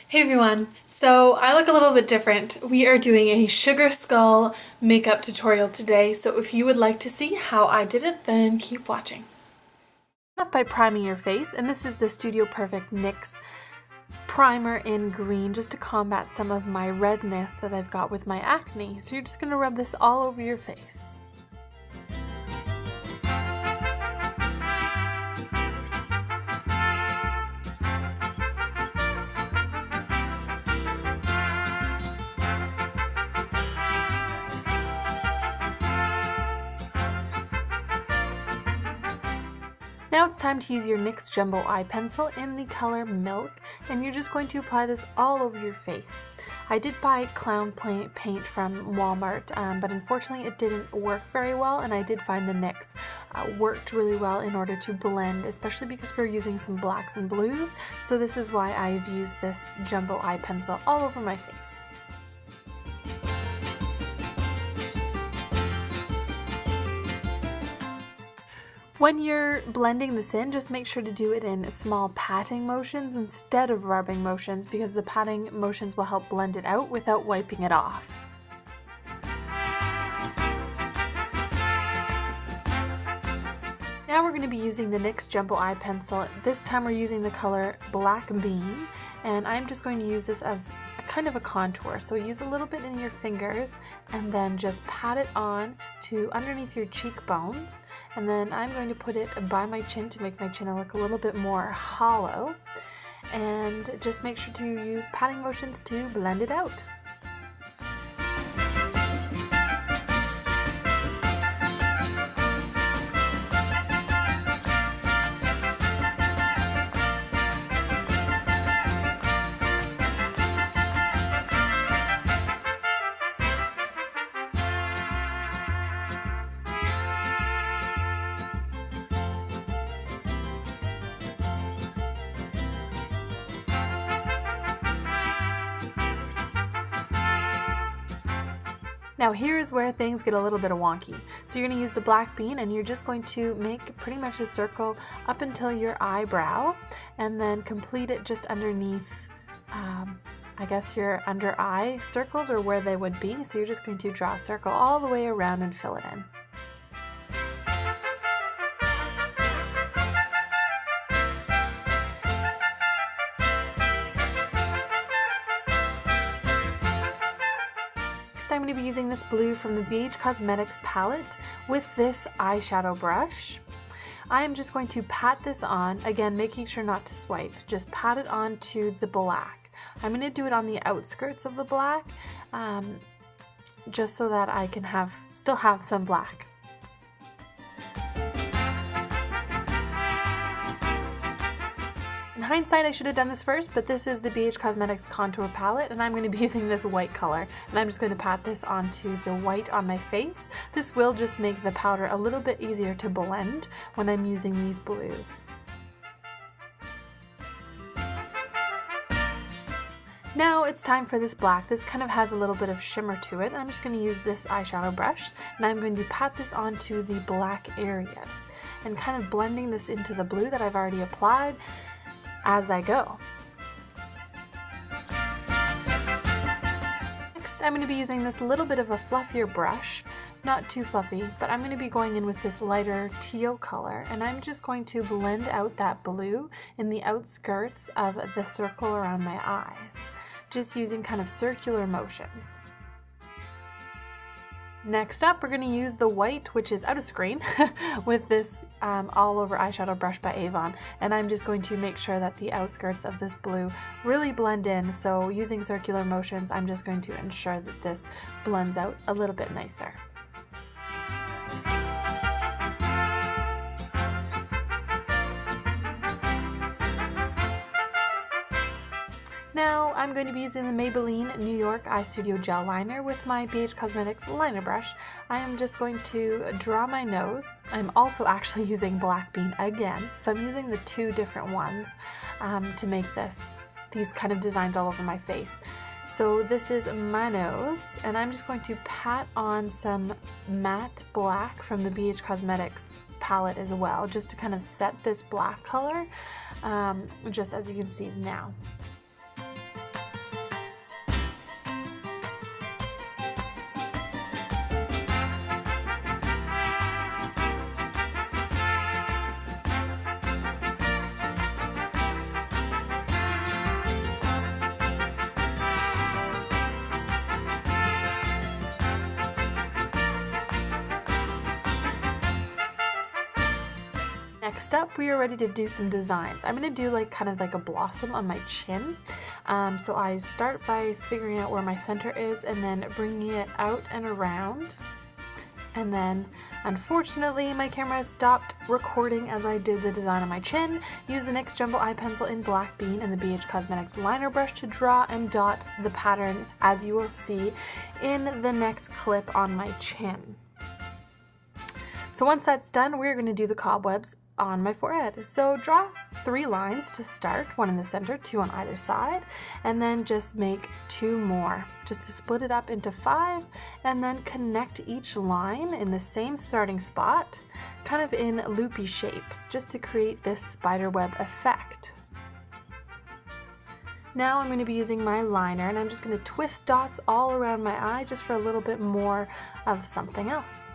Hey everyone, so I look a little bit different. We are doing a Sugar Skull makeup tutorial today, so if you would like to see how I did it, then keep watching. Start off by priming your face, and this is the Studio Perfect NYX primer in green just to combat some of my redness that I've got with my acne. So you're just going to rub this all over your face. Now it's time to use your NYX Jumbo Eye Pencil in the color Milk, and you're just going to apply this all over your face. I did buy clown paint from Walmart, but unfortunately it didn't work very well, and I did find the NYX worked really well in order to blend, especially because we're using some blacks and blues, so this is why I've used this Jumbo Eye Pencil all over my face. When you're blending this in, just make sure to do it in small patting motions instead of rubbing motions, because the patting motions will help blend it out without wiping it off. Now we're going to be using the NYX Jumbo Eye Pencil. This time we're using the color Black Bean, and I'm just going to use this as kind of a contour. So use a little bit in your fingers and then just pat it on to underneath your cheekbones, and then I'm going to put it by my chin to make my chin look a little bit more hollow, and just make sure to use patting motions to blend it out. Now here is where things get a little bit wonky. So you're going to use the Black Bean, and you're just going to make pretty much a circle up until your eyebrow, and then complete it just underneath, I guess your under eye circles, or where they would be. So you're just going to draw a circle all the way around and fill it in. I'm going to be using this blue from the BH Cosmetics palette with this eyeshadow brush. I am just going to pat this on, again making sure not to swipe, just pat it onto the black. I'm going to do it on the outskirts of the black, just so that I can still have some black. In hindsight, I should have done this first, but this is the BH Cosmetics contour palette, and I'm going to be using this white color, and I'm just going to pat this onto the white on my face. This will just make the powder a little bit easier to blend when I'm using these blues. Now it's time for this black. This kind of has a little bit of shimmer to it. I'm just going to use this eyeshadow brush, and I'm going to pat this onto the black areas and kind of blending this into the blue that I've already applied as I go. Next, I'm going to be using this little bit of a fluffier brush, not too fluffy, but I'm going to be going in with this lighter teal color, and I'm just going to blend out that blue in the outskirts of the circle around my eyes, just using kind of circular motions. Next up, we're going to use the white, which is out of screen, with this all over eyeshadow brush by Avon, and I'm just going to make sure that the outskirts of this blue really blend in. So using circular motions, I'm just going to ensure that this blends out a little bit nicer. Now I'm going to be using the Maybelline New York Eye Studio Gel Liner with my BH Cosmetics liner brush. I am just going to draw my nose. I'm also actually using Black Bean again, so I'm using the two different ones to make these kind of designs all over my face. So this is my nose, and I'm just going to pat on some matte black from the BH Cosmetics palette as well, just to kind of set this black color, just as you can see now. Next up, we are ready to do some designs. I'm going to do like kind of like a blossom on my chin. So I start by figuring out where my center is and then bringing it out and around. And then, unfortunately, my camera stopped recording as I did the design on my chin. Use the NYX Jumbo Eye Pencil in Black Bean and the BH Cosmetics liner brush to draw and dot the pattern, as you will see in the next clip on my chin. So once that's done, we're going to do the cobwebs on my forehead. So draw 3 lines to start, 1 in the center, 2 on either side, and then just make 2 more, just to split it up into 5, and then connect each line in the same starting spot, kind of in loopy shapes, just to create this spiderweb effect. Now I'm going to be using my liner, and I'm just going to twist dots all around my eye just for a little bit more of something else.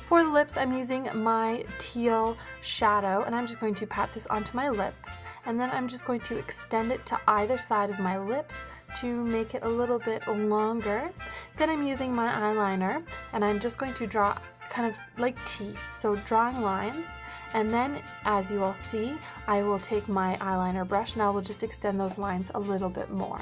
For the lips, I'm using my teal shadow, and I'm just going to pat this onto my lips, and then I'm just going to extend it to either side of my lips to make it a little bit longer. Then I'm using my eyeliner, and I'm just going to draw kind of like teeth, so drawing lines, and then as you will see, I will take my eyeliner brush and I will just extend those lines a little bit more.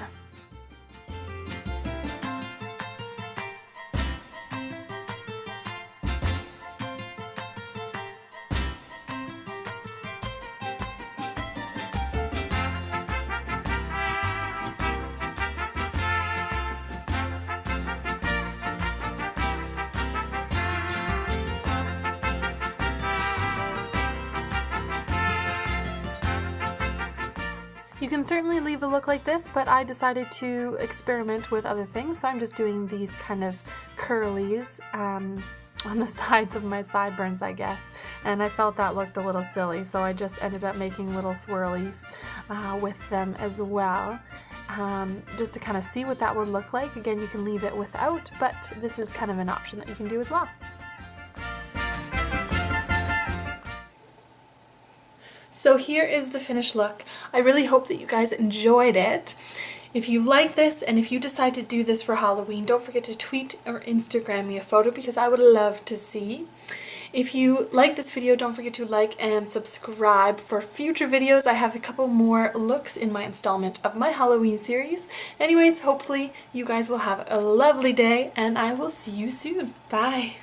You can certainly leave a look like this, but I decided to experiment with other things, so I'm just doing these kind of curlies on the sides of my sideburns, I guess, and I felt that looked a little silly, so I just ended up making little swirlies with them as well, just to kind of see what that would look like. Again, you can leave it without, but this is kind of an option that you can do as well. So here is the finished look. I really hope that you guys enjoyed it. If you like this and if you decide to do this for Halloween, don't forget to tweet or Instagram me a photo because I would love to see. If you like this video, don't forget to like and subscribe for future videos. I have a couple more looks in my installment of my Halloween series. Anyways, hopefully you guys will have a lovely day and I will see you soon. Bye!